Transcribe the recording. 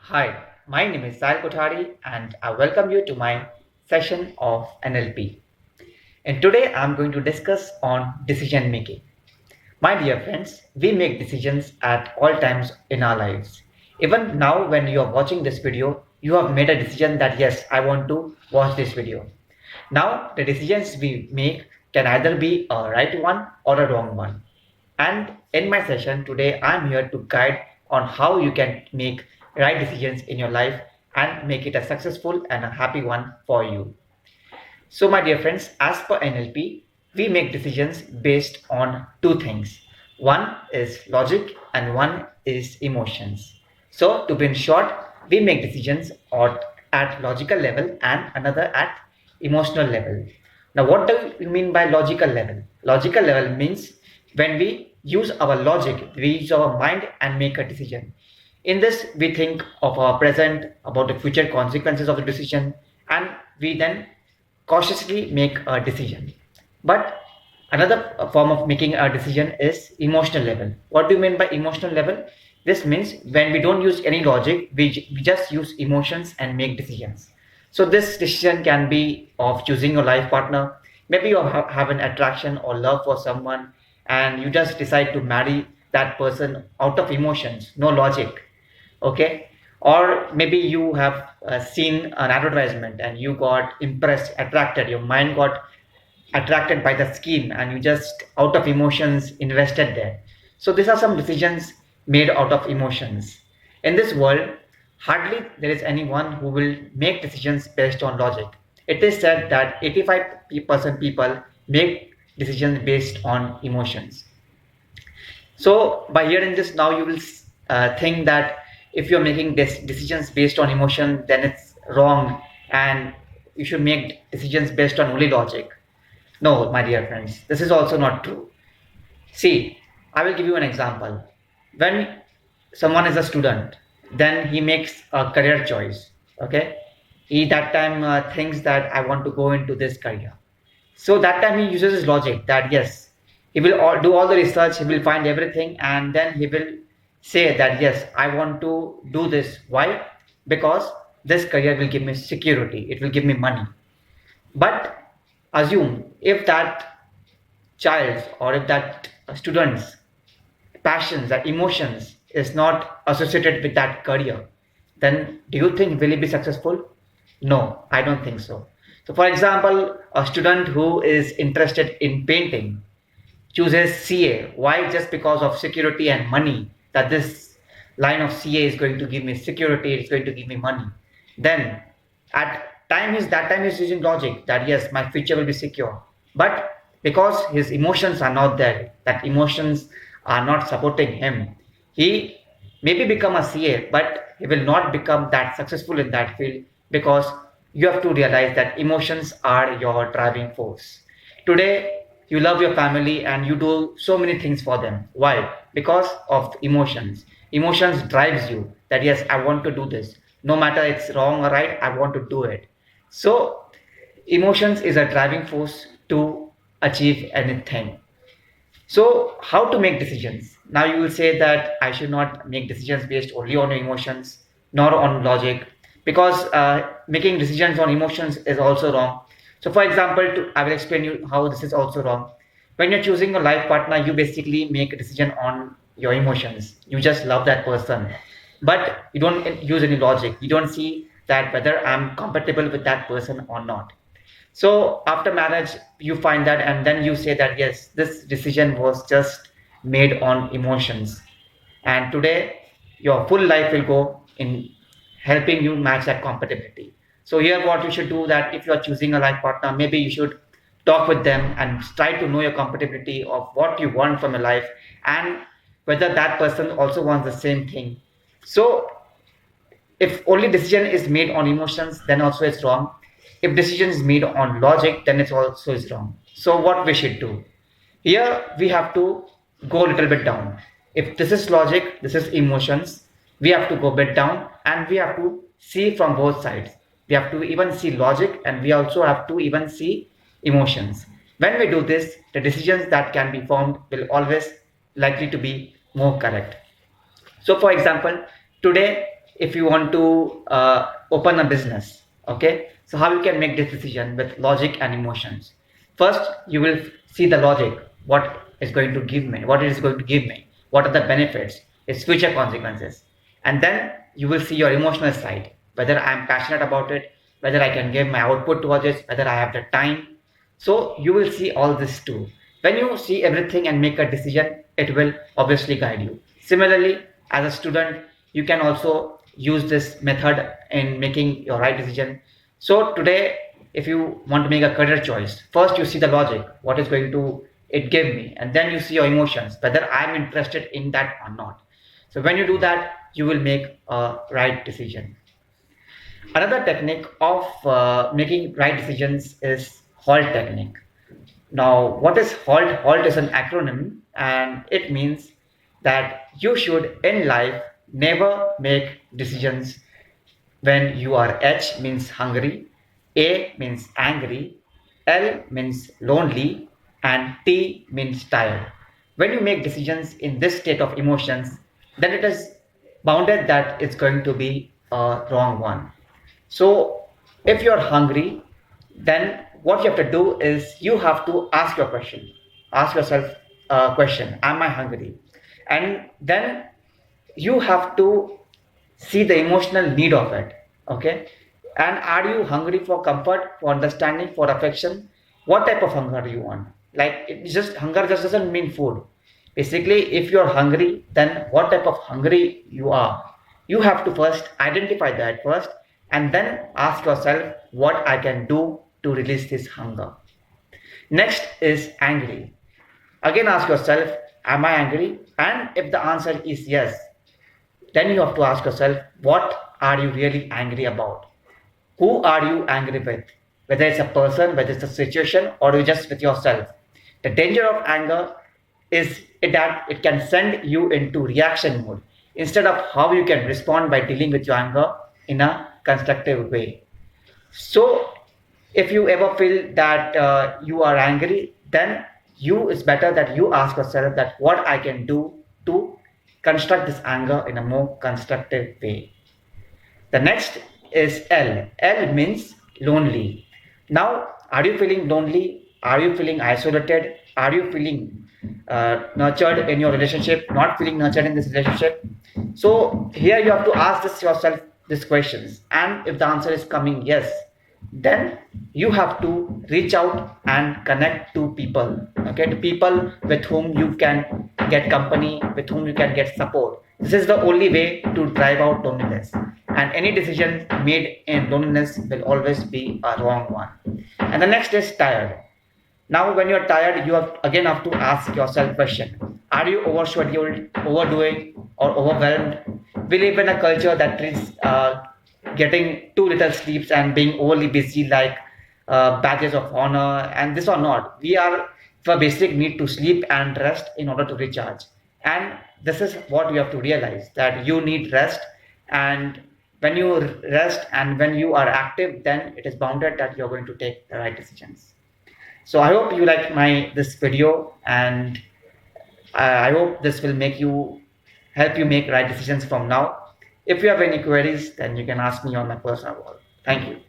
Hi, my name is Sahil Kothari and I welcome you to my session of NLP. And today I'm going to discuss on decision making. My dear friends, we make decisions at all times in our lives. Even now when you are watching this video, you have made a decision that yes, I want to watch this video. Now the decisions we make can either be a right one or a wrong one. And in my session today, I'm here to guide on how you can make right decisions in your life and make it a successful and a happy one for you. So, my dear friends, as per NLP, we make decisions based on two things. One is logic and one is emotions. So, to be in short, we make decisions at logical level and another at emotional level. Now, what do you mean by logical level? Logical level means when we use our logic, we use our mind and make a decision. In this, we think of our present, about the future consequences of the decision, and we then cautiously make a decision. But another form of making a decision is emotional level. What do you mean by emotional level? This means when we don't use any logic, we just use emotions and make decisions. So this decision can be of choosing your life partner. Maybe you have an attraction or love for someone and you just decide to marry that person out of emotions, no logic. Okay, or maybe you have seen an advertisement and you got impressed, attracted, your mind got attracted by the scheme and you just out of emotions invested there. So these are some decisions made out of emotions. In this world, hardly there is anyone who will make decisions based on logic. It is said that 85% people make decisions based on emotions. So by hearing this, now you will think that if you're making decisions based on emotion, then it's wrong, and you should make decisions based on only logic. No, my dear friends, this is also not true. See, I will give you an example. When someone is a student, then he makes a career choice. Okay, he that time thinks that I want to go into this career. So that time he uses his logic that yes, he will do all the research, he will find everything, and then he will say that yes, I want to do this. Why? Because this career will give me security, it will give me money. But assume if that child's or if that student's passions, that emotions is not associated with that career, then do you think will he be successful? No, I don't think so. So, for example, a student who is interested in painting chooses CA. Why? Just because of security and money. That this line of CA is going to give me security, it's going to give me money. Then, at that time he's using logic that yes, my future will be secure. But because his emotions are not there, that emotions are not supporting him, he maybe become a CA, but he will not become that successful in that field because you have to realize that emotions are your driving force. Today, you love your family and you do so many things for them. Why? Because of emotions. Emotions drives you that yes, I want to do this. No matter it's wrong or right, I want to do it. So, emotions is a driving force to achieve anything. So, how to make decisions? Now, you will say that I should not make decisions based only on emotions, nor on logic, because making decisions on emotions is also wrong. So, for example, I will explain you how this is also wrong. When you're choosing a life partner, you basically make a decision on your emotions. You just love that person, but you don't use any logic. You don't see that whether I'm compatible with that person or not. So after marriage, you find that, and then you say that yes, this decision was just made on emotions. And today, your full life will go in helping you match that compatibility. So here, what you should do that if you are choosing a life partner, maybe you should talk with them and try to know your compatibility of what you want from your life and whether that person also wants the same thing. So if only decision is made on emotions, then also it's wrong. If decision is made on logic, then it also is wrong. So what we should do here, we have to go a little bit down. If this is logic, this is emotions, we have to go a bit down and we have to see from both sides. We have to even see logic and we also have to even see emotions. When we do this, the decisions that can be formed will always likely to be more correct. So, for example, today if you want to open a business, okay, so how you can make this decision with logic and emotions. First, you will see the logic, what is going to give me, what it is going to give me, what are the benefits, its future consequences. And then you will see your emotional side, whether I am passionate about it, whether I can give my output towards it, whether I have the time. So you will see all this too. When you see everything and make a decision, it will obviously guide you. Similarly, as a student, you can also use this method in making your right decision. So today, if you want to make a career choice, first you see the logic, what is going to it give me, and then you see your emotions, whether I'm interested in that or not. So when you do that, you will make a right decision. Another technique of making right decisions is HALT technique. Now, what is HALT? HALT is an acronym and it means that you should in life never make decisions when you are H means hungry, A means angry, L means lonely, and T means tired. When you make decisions in this state of emotions, then it is bounded that it's going to be a wrong one. So if you're hungry, then what you have to do is you have to ask your question. Ask yourself a question, am I hungry? And then you have to see the emotional need of it. Okay. And are you hungry for comfort, for understanding, for affection? What type of hunger do you want? Like it just hunger just doesn't mean food. Basically, if you're hungry, then what type of hungry you are? You have to first identify that first and then ask yourself what I can do to release this hunger. Next is angry. Again, ask yourself, am I angry? And if the answer is yes, then you have to ask yourself, what are you really angry about? Who are you angry with? Whether it's a person, whether it's a situation, or you just with yourself. The danger of anger is that it can send you into reaction mode instead of how you can respond by dealing with your anger in a constructive way. So, if you ever feel that you are angry, then you it's better that you ask yourself that what I can do to construct this anger in a more constructive way. The next is L. L means lonely. Now, are you feeling lonely? Are you feeling isolated? Are you feeling nurtured in your relationship? Not feeling nurtured in this relationship? So here you have to ask this yourself these questions, and if the answer is coming yes, then you have to reach out and connect to people. Okay, to people with whom you can get company, with whom you can get support. This is the only way to drive out loneliness. And any decision made in loneliness will always be a wrong one. And the next is tired. Now, when you're tired, you again have to ask yourself question: are you overscheduled, overdoing, or overwhelmed? We live in a culture that treats getting too little sleeps and being overly busy like badges of honor, and this or not. We are for basic need to sleep and rest in order to recharge. And this is what you have to realize, that you need rest, and when you rest and when you are active, then it is bounded that you're going to take the right decisions. So I hope you like my this video, and I hope this will make you help you make right decisions from now. If you have any queries, then you can ask me on my personal wall. Thank you.